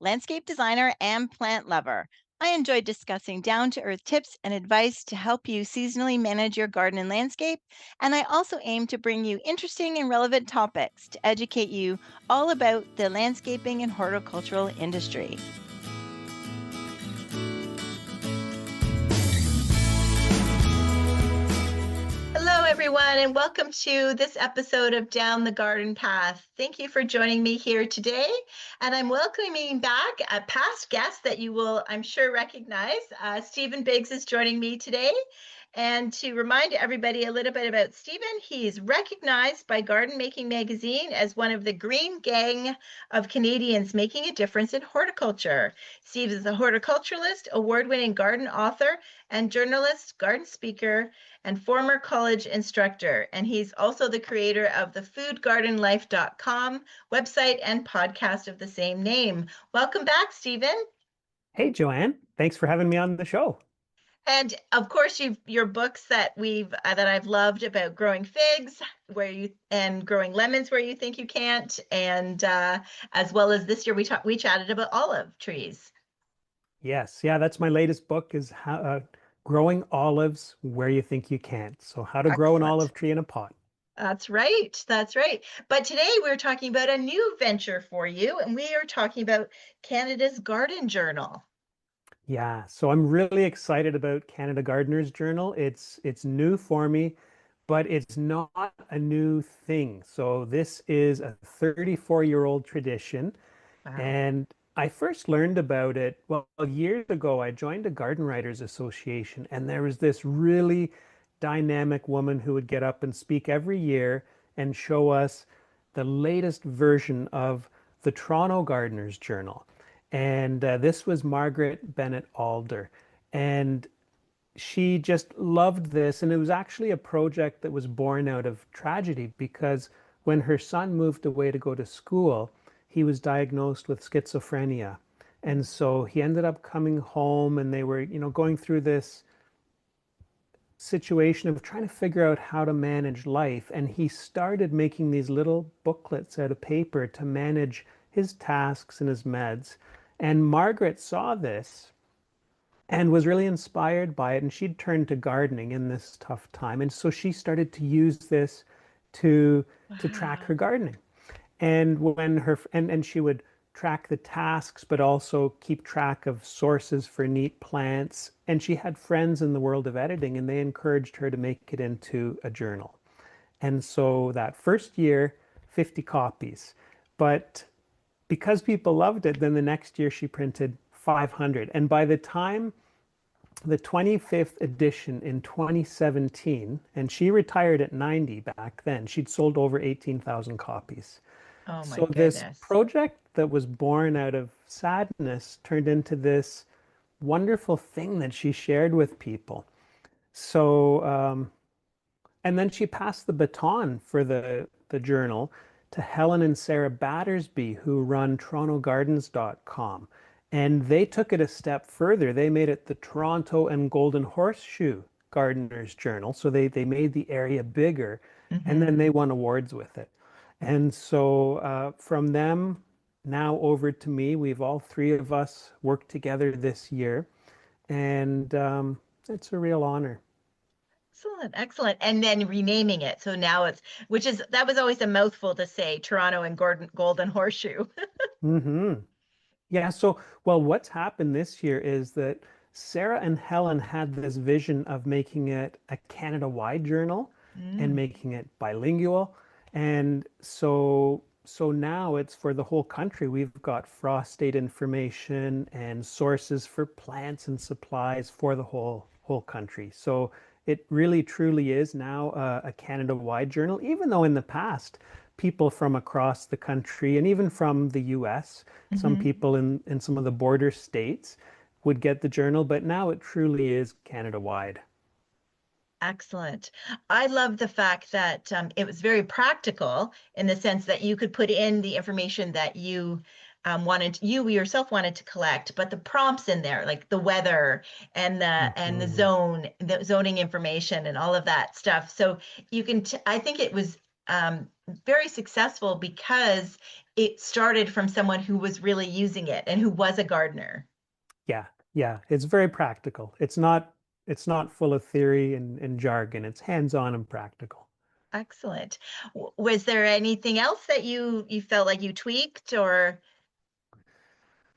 landscape designer and plant lover. I enjoy discussing down to earth tips and advice to help you seasonally manage your garden and landscape. And I also aim to bring you interesting and relevant topics to educate you all about the landscaping and horticultural industry. Hello, everyone, and welcome to this episode of Down the Garden Path. Thank you for joining me here today. And I'm welcoming back a past guest that you will, I'm sure, recognize. Stephen Biggs is joining me today. And to remind everybody a little bit about Stephen, he's recognized by Garden Making Magazine as one of the green gang of Canadians making a difference in horticulture. Steve is a horticulturalist, award-winning garden author, and journalist, garden speaker, and former college instructor. And he's also the creator of the foodgardenlife.com website and podcast of the same name. Welcome back, Stephen. Hey, Joanne. Thanks for having me on the show. And of course, your books that I've loved about growing figs, and growing lemons where you think you can't, and as well as this year we chatted about olive trees. Yes, yeah, that's my latest book is how growing olives where you think you can't. So how to grow an olive tree in a pot. That's right. That's right. But today we're talking about a new venture for you, and we are talking about Canada's Garden Journal. Yeah, so I'm really excited about Canada Gardener's Journal. It's new for me, but it's not a new thing. So this is a 34-year-old tradition. Wow. And I first learned about it, well, years ago. I joined a Garden Writers Association, and there was this really dynamic woman who would get up and speak every year and show us the latest version of the Toronto Gardener's Journal. And this was Margaret Bennett Alder. And she just loved this. And it was actually a project that was born out of tragedy because when her son moved away to go to school, he was diagnosed with schizophrenia. And so he ended up coming home and they were, going through this situation of trying to figure out how to manage life. And he started making these little booklets out of paper to manage his tasks and his meds. And Margaret saw this and was really inspired by it. And she'd turned to gardening in this tough time. And so she started to use this to track her gardening. And and she would track the tasks, but also keep track of sources for neat plants. And she had friends in the world of editing, and they encouraged her to make it into a journal. And so that first year, 50 copies. But because people loved it, then the next year she printed 500. And by the time the 25th edition in 2017, and she retired at 90 back then, she'd sold over 18,000 copies. Oh my So goodness. this project that was born out of sadness turned into this wonderful thing that she shared with people. So, and then she passed the baton for the journal to Helen and Sarah Battersby, who run torontogardens.com. And they took it a step further. They made it the Toronto and Golden Horseshoe Gardener's Journal. So they made the area bigger, and then they won awards with it. And so from them now over to me, we've all three of us worked together this year. And it's a real honor. Excellent, excellent. And then renaming it. So now that was always a mouthful to say, Toronto and Golden Horseshoe. hmm Yeah, so, well, what's happened this year is that Sarah and Helen had this vision of making it a Canada-wide journal and making it bilingual. And so now it's for the whole country. We've got frost date information and sources for plants and supplies for the whole country. So it really truly is now a Canada-wide journal, even though in the past people from across the country and even from the US, some people in some of the border states would get the journal, but now it truly is Canada-wide. Excellent. I love the fact that it was very practical in the sense that you could put in the information that you yourself wanted to collect, but the prompts in there, like the weather and the zoning information and all of that stuff. So you can, I think it was very successful because it started from someone who was really using it and who was a gardener. Yeah, yeah, it's very practical. It's not full of theory and jargon. It's hands-on and practical. Excellent. Was there anything else that you felt like you tweaked or?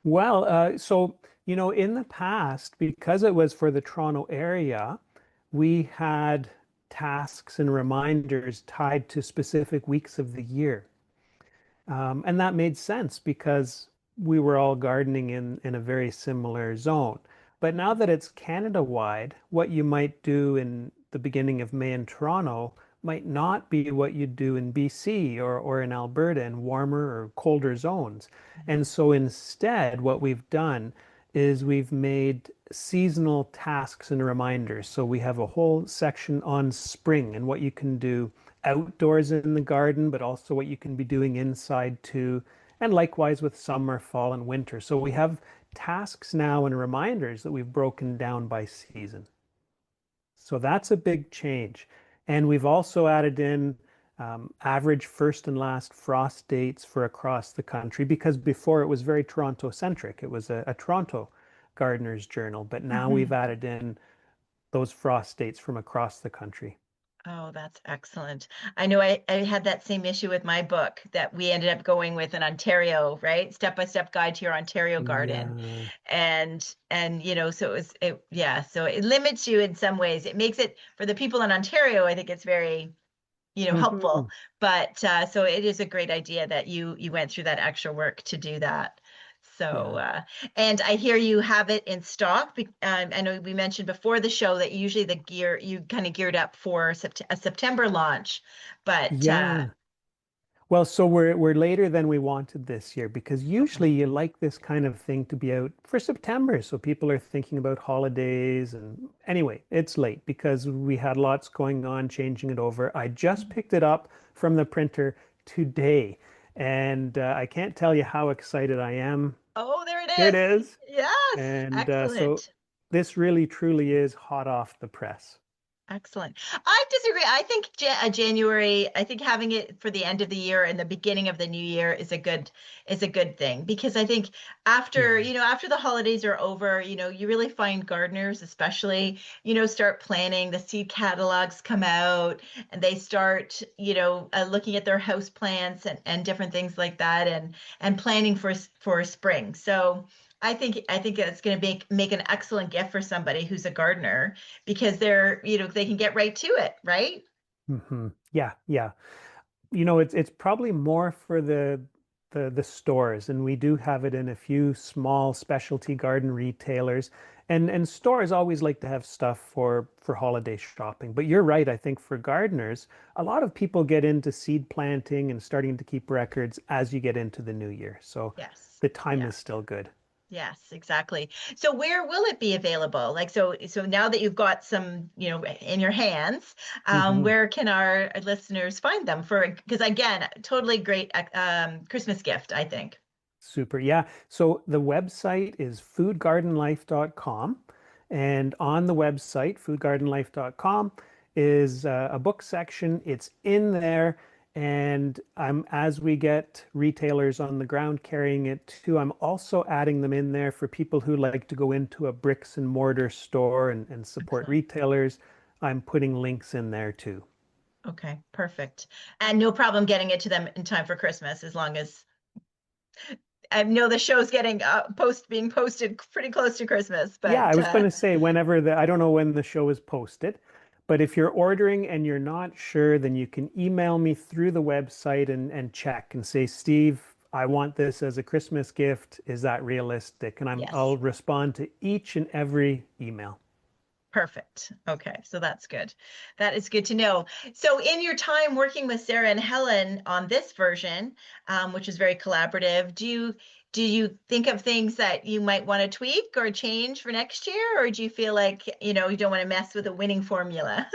Well, so in the past, because it was for the Toronto area, we had tasks and reminders tied to specific weeks of the year. And that made sense because we were all gardening in a very similar zone. But now that it's Canada-wide, what you might do in the beginning of May in Toronto might not be what you do in BC or in Alberta in warmer or colder zones. Mhm. And so instead, what we've done is we've made seasonal tasks and reminders. So we have a whole section on spring and what you can do outdoors in the garden, but also what you can be doing inside too. And likewise with summer, fall, and winter. So we have tasks now and reminders that we've broken down by season. So that's a big change. And we've also added in average first and last frost dates for across the country because before it was very Toronto centric. It was a Toronto Gardener's Journal, but now we've Mhm. added in those frost dates from across the country. Oh, that's excellent. I know I had that same issue with my book that we ended up going with an Ontario, right? Step-by-step guide to your Ontario garden. Yeah. And so yeah, so it limits you in some ways. It makes it for the people in Ontario, I think it's very helpful. Mhm. But so it is a great idea that you went through that extra work to do that. So Yeah. and I hear you have it in stock. I know we mentioned before the show that usually the gear you kind of geared up for a September launch, but Yeah. Well, so we're later than we wanted this year because okay. usually you like this kind of thing to be out for September. So people are thinking about holidays and anyway, it's late because we had lots going on changing it over. I just picked it up from the printer today and I can't tell you how excited I am. Oh, there it Here it is. is. Yes, And so excellent. this really truly is hot off the press. Excellent. I disagree. I think January, I think having it for the end of the year and the beginning of the new year is a good thing because I think after, Yeah. after the holidays are over, you really find gardeners especially, start planning, the seed catalogs come out and they start, looking at their house plants and different things like that and planning for spring. So I think it's going to make an excellent gift for somebody who's a gardener because they can get right to it, right? Yeah, yeah. It's probably more for the stores, and we do have it in a few small specialty garden retailers. And stores always like to have stuff for holiday shopping. But you're right, I think for gardeners, a lot of people get into seed planting and starting to keep records as you get into the new year. So Yes. the time Yeah. is still good. Yes, exactly. So where will it be available? Like so now that you've got some, in your hands, Mhm. where can our listeners find them for because again, totally great Christmas gift, I think. Super. Yeah. So the website is foodgardenlife.com. And on the website, foodgardenlife.com, is a book section. It's in there. And as we get retailers on the ground carrying it too, I'm also adding them in there for people who like to go into a bricks and mortar store and support Excellent. retailers. I'm putting links in there too. Okay, perfect. And no problem getting it to them in time for Christmas as long as I know the show's getting being posted pretty close to Christmas, Yeah, I but was going to say I don't know when the show is posted, but if you're ordering and you're not sure, then you can email me through the website and check and say, Steve, I want this as a Christmas gift. Is that realistic? And I'll yes. respond to each and every email. Perfect. Okay, so that's good. That is good to know. So, in your time working with Sarah and Helen on this version, which is very collaborative, do you think of things that you might want to tweak or change for next year, or do you feel like you don't want to mess with a winning formula?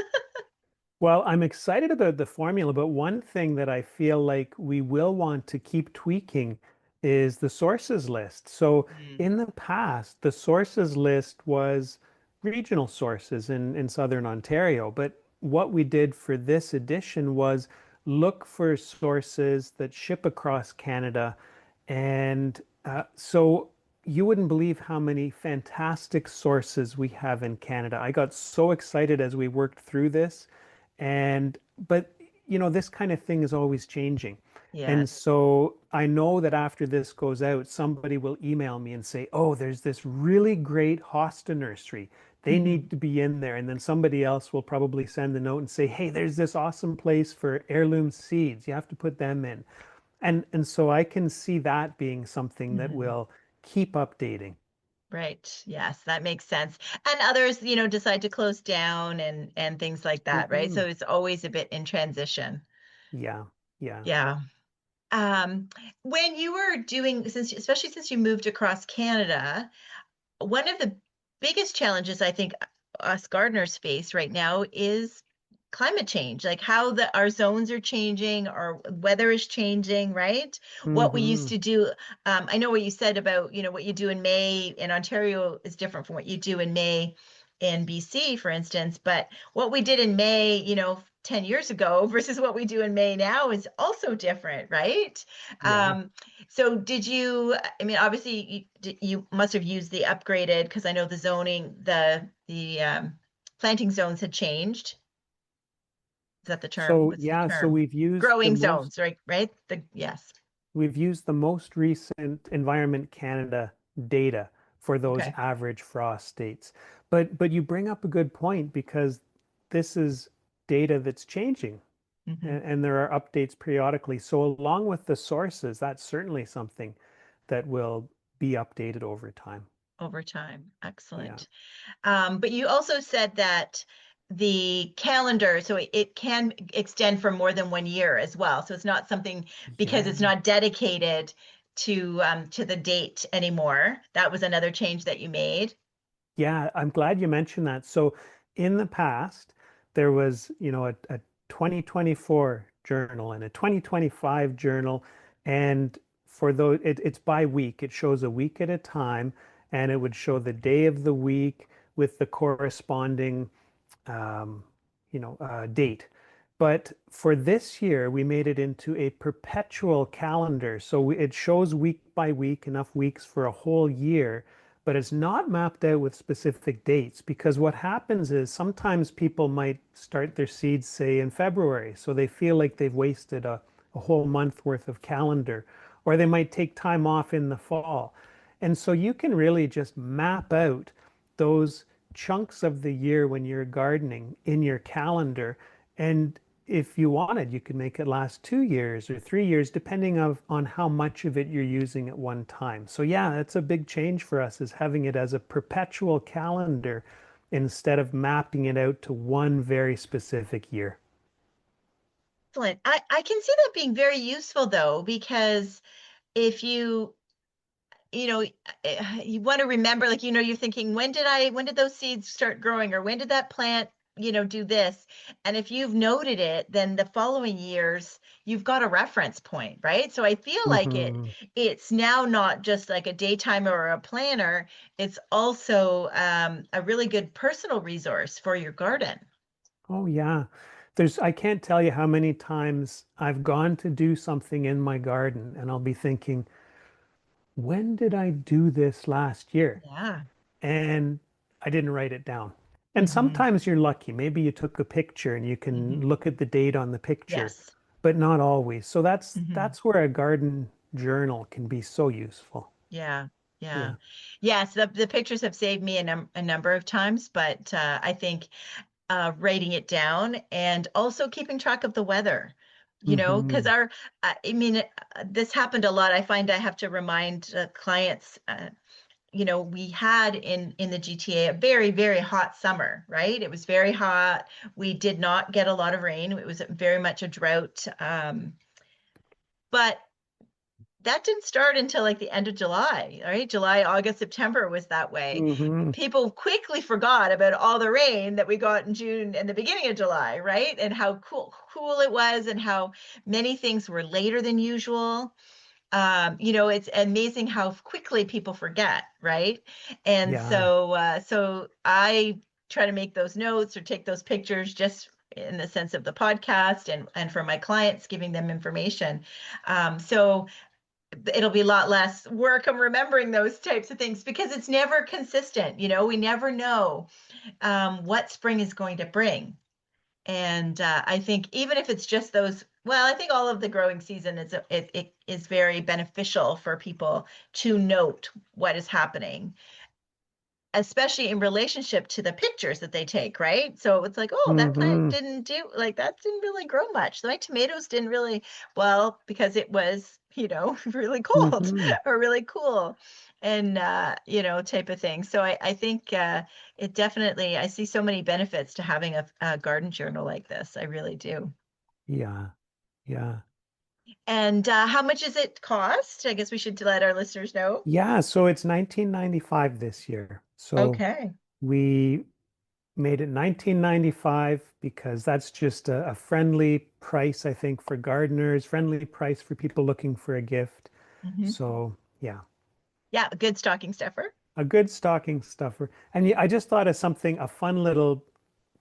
Well, I'm excited about the formula, but one thing that I feel like we will want to keep tweaking is the sources list. So Mm. in the past, the sources list was regional sources in Southern Ontario, but what we did for this edition was look for sources that ship across Canada. And so you wouldn't believe how many fantastic sources we have in Canada. I got so excited as we worked through this. And, but, this kind of thing is always changing. And Yes. so I know that after this goes out, somebody will email me and say, oh, there's this really great hosta nursery. They Hmm. need to be in there. And then somebody else will probably send a note and say, hey, there's this awesome place for heirloom seeds. You have to put them in. And so I can see that being something that Hmm. will keep updating. Right. Yes, that makes sense. And others, decide to close down and things like that, right? Hmm. So it's always a bit in transition. Yeah, yeah. Yeah. Um, when you were doing, especially since you moved across Canada, one of the biggest challenges I think us gardeners face right now is climate change, like how our zones are changing, our weather is changing, right? What we used Hmm. to do, I know what you said about, what you do in May in Ontario is different from what you do in May in BC, for instance, but what we did in May, 10 years ago versus what we do in May now is also different, right? Yeah. Um, so did you, I mean, obviously you must have used the upgraded, because I know the zoning, the planting zones had changed. Is that the term? So What's the yeah, so term? we've used the Growing most zones, right? Right? Yes. we've used the most recent Environment Canada data for those Okay. average frost dates. But you bring up a good point because this is data that's changing Hmm. and there are updates periodically. So along with the sources, that's certainly something that will be updated over time. Over time. Yeah. Excellent. But you also said that the calendar, so it can extend for more than 1 year as well. So it's not something, because it's Yeah. not dedicated to the date anymore. That was another change that you made. Yeah, I'm glad you mentioned that. So in the past, there was, a 2024 journal and a 2025 journal. And for those, it's by week. It shows a week at a time, and it would show the day of the week with the corresponding um, date. But for this year, we made it into a perpetual calendar. So it shows week by week, enough weeks for a whole year, but it's not mapped out with specific dates because what happens is sometimes people might start their seeds, say, in February. So they feel like they've wasted a whole month worth of calendar, or they might take time off in the fall. And so you can really just map out those chunks of the year when you're gardening in your calendar. And if you wanted, you could make it last 2 years or 3 years, depending on how much of it you're using at one time. So yeah, that's a big change for us is having it as a perpetual calendar instead of mapping it out to one very specific year. Excellent. I can see that being very useful though, because if you want to remember, like, you're thinking, when did those seeds start growing, or when did that plant, do this? And if you've noted it, then the following years, you've got a reference point, right? So I feel like Hmm. it's now not just like a daytimer or a planner, it's also a really good personal resource for your garden. Oh yeah. I can't tell you how many times I've gone to do something in my garden and I'll be thinking, when did I do this last year? Yeah. And I didn't write it down. And Hmm. sometimes you're lucky. Maybe you took a picture and you can Hmm. look at the date on the picture, Yes. but not always. So that's Hmm. that's where a garden journal can be so useful. Yeah. Yeah. Yeah. Yes, the pictures have saved me a number of times, but I think writing it down and also keeping track of the weather, because Hmm. I mean, this happened a lot. I find I have to remind clients, we had in the GTA a very, very hot summer, right? It was very hot. We did not get a lot of rain. It was very much a drought. But that didn't start until like the end of July, right? July, August, September was that way. Hmm. People quickly forgot about all the rain that we got in June and the beginning of July, right? And how cool it was and how many things were later than usual. It's amazing how quickly people forget, right? And Yeah. so I try to make those notes or take those pictures just in the sense of the podcast and for my clients, giving them information. So it'll be a lot less work. I'm remembering those types of things because it's never consistent. We never know what spring is going to bring. And I think even if it's just those, well, I think all of the growing season it is very beneficial for people to note what is happening, especially in relationship to the pictures that they take, right? So it's like, oh, that plant Hmm. didn't do like that didn't really grow much. My tomatoes didn't really, well, because it was, really cold Hmm. or really cool and type of thing. So I think it definitely I see so many benefits to having a garden journal like this. I really do. Yeah. Yeah. And how much does it cost? I guess we should let our listeners know. Yeah. So it's 1995 this year. So Okay. we made it 1995 because that's just a friendly price, I think, for gardeners, friendly price for people looking for a gift. Mhm. So yeah, Yeah, a good stocking stuffer. a good stocking stuffer. And I just thought of something, a fun little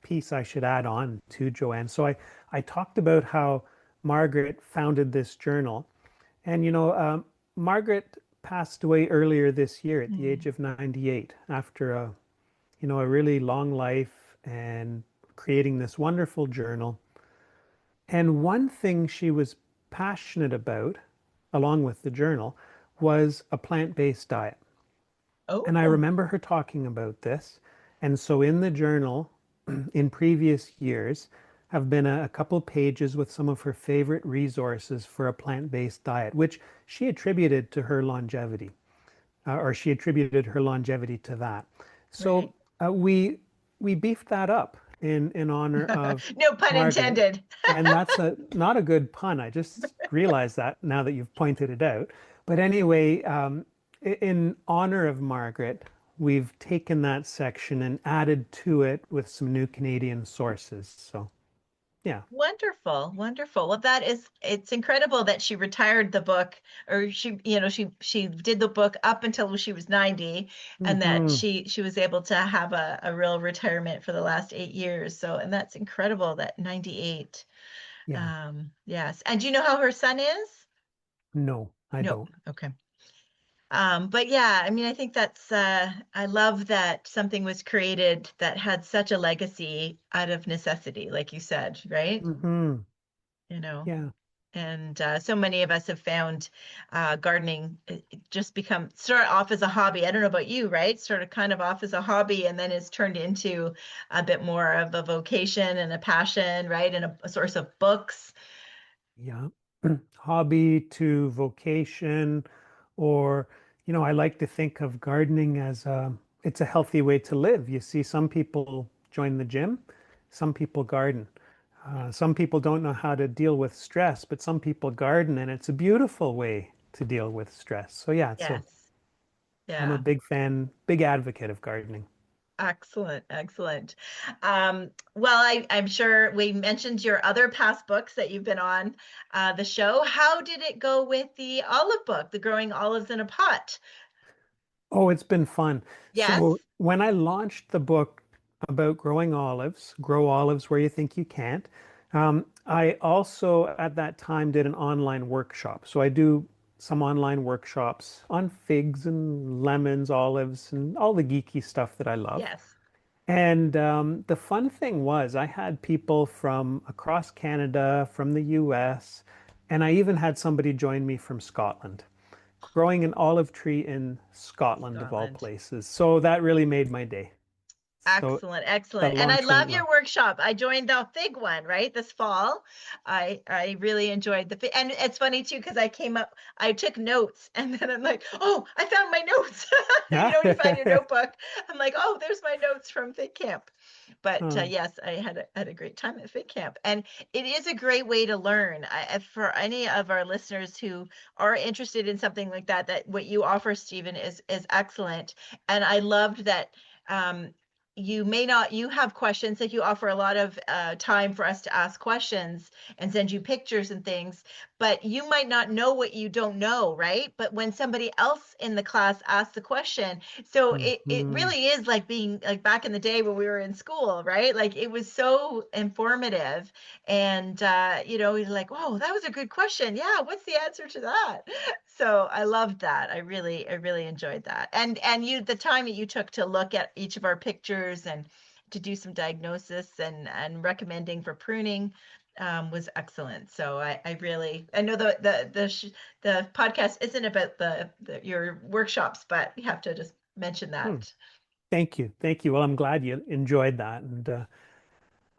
piece I should add on to Joanne. So I talked about how Margaret founded this journal. And Margaret passed away earlier this year at the age Mm. of 98 after a really long life and creating this wonderful journal. And one thing she was passionate about, along with the journal, was a plant-based diet. And I Oh, remember her talking about this. And so in the journal, in previous years, have been a couple pages with some of her favorite resources for a plant-based diet, which she attributed to her longevity, or she attributed her longevity to that. So right. we beefed that up in honor of No pun Margaret, intended. and that's not a good pun. I just realized that now that you've pointed it out. But anyway, in honor of Margaret, we've taken that section and added to it with some new Canadian sources. So yeah. Wonderful, wonderful. Well, it's incredible that she retired the book or she did the book up until she was 90 and that Hmm. she was able to have a real retirement for the last 8 years. So, and that's incredible that 98. Yeah. Yes. And do you know how her son is? No, I No. don't. Okay. But yeah, I mean, I think I love that something was created that had such a legacy out of necessity, like you said, right? Hmm. You know, Yeah. and so many of us have found gardening it just start off as a hobby. I don't know about you, right? Sort of kind of off as a hobby and then it's turned into a bit more of a vocation and a passion, right? And a source of books. Yeah. Hobby to vocation, or, I like to think of gardening as it's a healthy way to live. You see, some people join the gym, some people garden. Some people don't know how to deal with stress, but some people garden, and it's a beautiful way to deal with stress. So yeah, Yes. I'm a Yeah. big fan, big advocate of gardening. Excellent, excellent. Well, I'm sure we mentioned your other past books that you've been on the show. How did it go with the olive book, The Growing Olives in a Pot? Oh, it's been fun. So Yes, when I launched the book about growing olives, Grow Olives Where You Think You Can't, I also at that time did an online workshop. So I do some online workshops on figs and lemons, olives, and all the geeky stuff that I love. yes. And the fun thing was I had people from across Canada, from the US, and I even had somebody join me from Scotland, growing an olive tree in Scotland of all Scotland. places. So that really made my day. So Excellent, that excellent. And I launch went love your well. workshop. I joined the fig one, right? This fall. I really enjoyed the fig. And it's funny too, because I took notes and then I'm like, oh, I found my notes. Yeah. When you find your notebook, I'm like, oh, there's my notes from fig camp. But Oh, yes, I had a great time at fig camp. And it is a great way to learn. For any of our listeners who are interested in something like that, that what you offer, Stephen, is excellent. And I loved that you have questions that you offer a lot of time for us to ask questions and send you pictures and things, but you might not know what you don't know, right? But when somebody else in the class asks the question, so it Hmm. really is like being like back in the day when we were in school, right? Like it was so informative. And you're like, "Whoa, that was a good question. Yeah, what's the answer to that?" So I loved that. I really enjoyed that. And the time that you took to look at each of our pictures and to do some diagnosis and recommending for pruning was excellent. So I know the podcast isn't about your workshops, but you have to just mention Hmm. that. Thank you. Thank you. Well, I'm glad you enjoyed that. And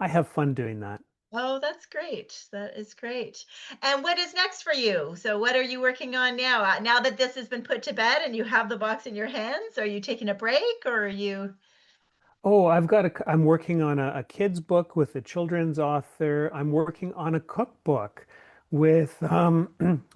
I have fun doing that. Oh, that's great. That is great. And what is next for you? So what are you working on now? Now that this has been put to bed and you have the box in your hands, are you taking a break or are you? Oh, I'm working on a kid's book with a children's author. I'm working on a cookbook with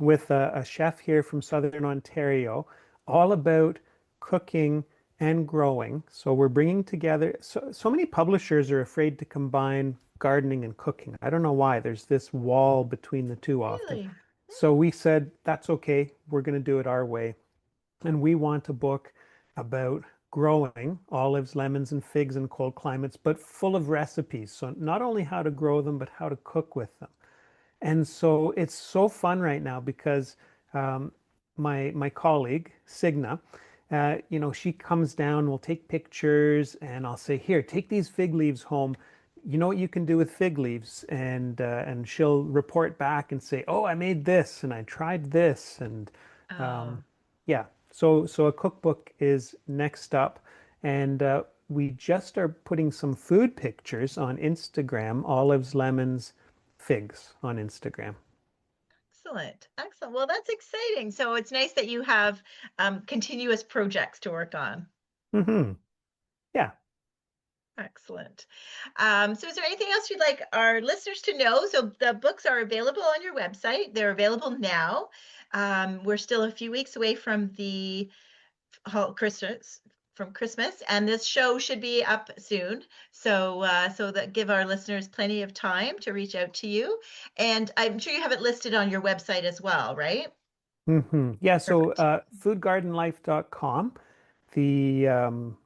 with a chef here from Southern Ontario, all about cooking and growing. So we're bringing together, so many publishers are afraid to combine gardening and cooking. I don't know why. There's this wall between the two often. Really? So we said, that's okay. We're going to do it our way. And we want a book about growing olives, lemons, and figs in cold climates, but full of recipes. So not only how to grow them, but how to cook with them. And so it's so fun right now because um, my colleague Signa, she comes down, we'll take pictures, and I'll say, "Here, take these fig leaves home. You know what you can do with fig leaves?" And she'll report back and say, "Oh, I made this, and I tried this," and Oh, um, yeah. So a cookbook is next up, and we just are putting some food pictures on Instagram, olives, lemons, figs on Instagram. excellent. Excellent. Well, that's exciting. So it's nice that you have continuous projects to work on. Yeah. Excellent. So is there anything else you'd like our listeners to know? So the books are available on your website. They're available now. We're still a few weeks away from the Christmas and this show should be up soon. So that give our listeners plenty of time to reach out to you. And I'm sure you have it listed on your website as well, right? Yeah, so Perfect. foodgardenlife.com, the um,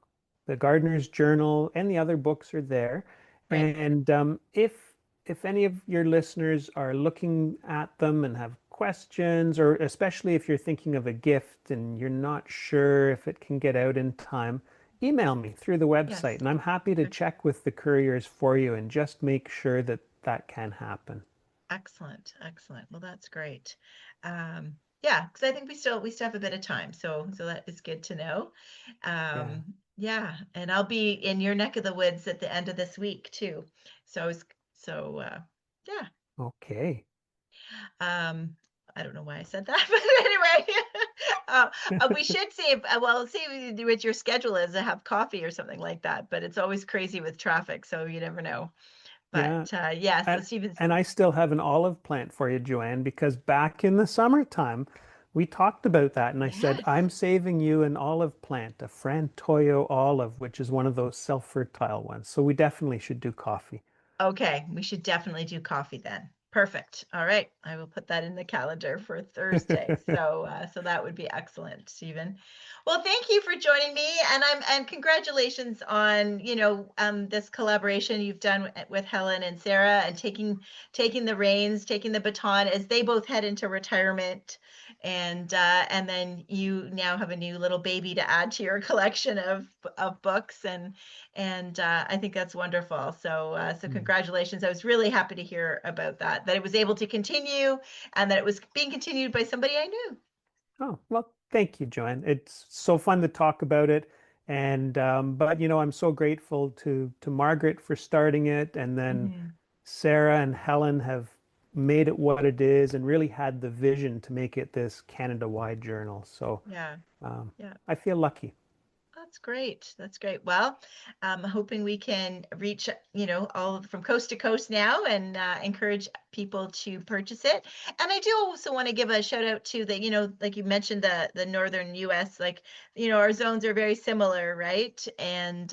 the Gardener's Journal and the other books are there. Right. And if any of your listeners are looking at them and have questions, or especially if you're thinking of a gift and you're not sure if it can get out in time, email me through the website, Yes. and I'm happy to check with the couriers for you and just make sure that that can happen. Excellent, excellent. Well, that's great. Yeah, because I think we still have a bit of time, so that is good to know. Yeah. Yeah, and I'll be in your neck of the woods at the end of this week too. So so yeah. Okay. Um, I don't know why I said that, but anyway, we should see if well, see what your schedule is to have coffee or something like that. But it's always crazy with traffic, so you never know. But Yeah. yes, And, Stephen's. and I still have an olive plant for you, Joanne, because back in the summertime, we talked about that. And I said, Yes. I'm saving you an olive plant, a Frantoio olive, which is one of those self-fertile ones. So we definitely should do coffee. Okay, we should definitely do coffee then. Perfect. All right, I will put that in the calendar for Thursday. So that would be excellent, Stephen. Well, thank you for joining me, and congratulations on this collaboration you've done with Helen and Sarah, and taking the reins, taking the baton as they both head into retirement, and then you now have a new little baby to add to your collection of books, and I think that's wonderful. So Mm. congratulations. I was really happy to hear about that it was able to continue and that it was being continued by somebody I knew. Oh, well, thank you, Joanne. It's so fun to talk about it. And but I'm so grateful to Margaret for starting it, and then Mhm. Sarah and Helen have made it what it is and really had the vision to make it this Canada-wide journal. So Yeah, um, yeah. I feel lucky. That's great. That's great. Well, I'm hoping we can reach, all from coast to coast now and encourage people to purchase it. And I do also want to give a shout out to the, like you mentioned, the northern US, like, our zones are very similar, right? And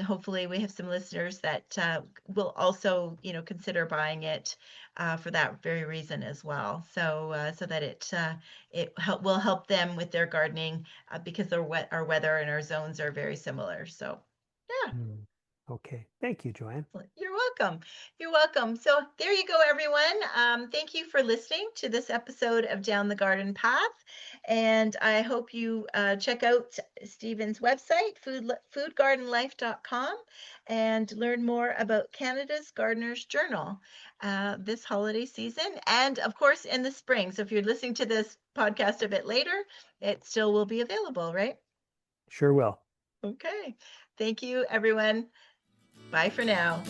hopefully we have some listeners that will also, consider buying it for that very reason as well. So that it will help them with their gardening because our weather and our zones are very similar. So yeah. Mm. Okay. Thank you, Joanne. You're welcome. You're welcome. So there you go, everyone. Thank you for listening to this episode of Down the Garden Path. And I hope you check out Stephen's website, foodgardenlife.com, and learn more about Canada's Gardener's Journal this holiday season. And of course, in the spring. So if you're listening to this podcast a bit later, it still will be available, right? Sure will. Okay. Thank you, everyone. Bye for now.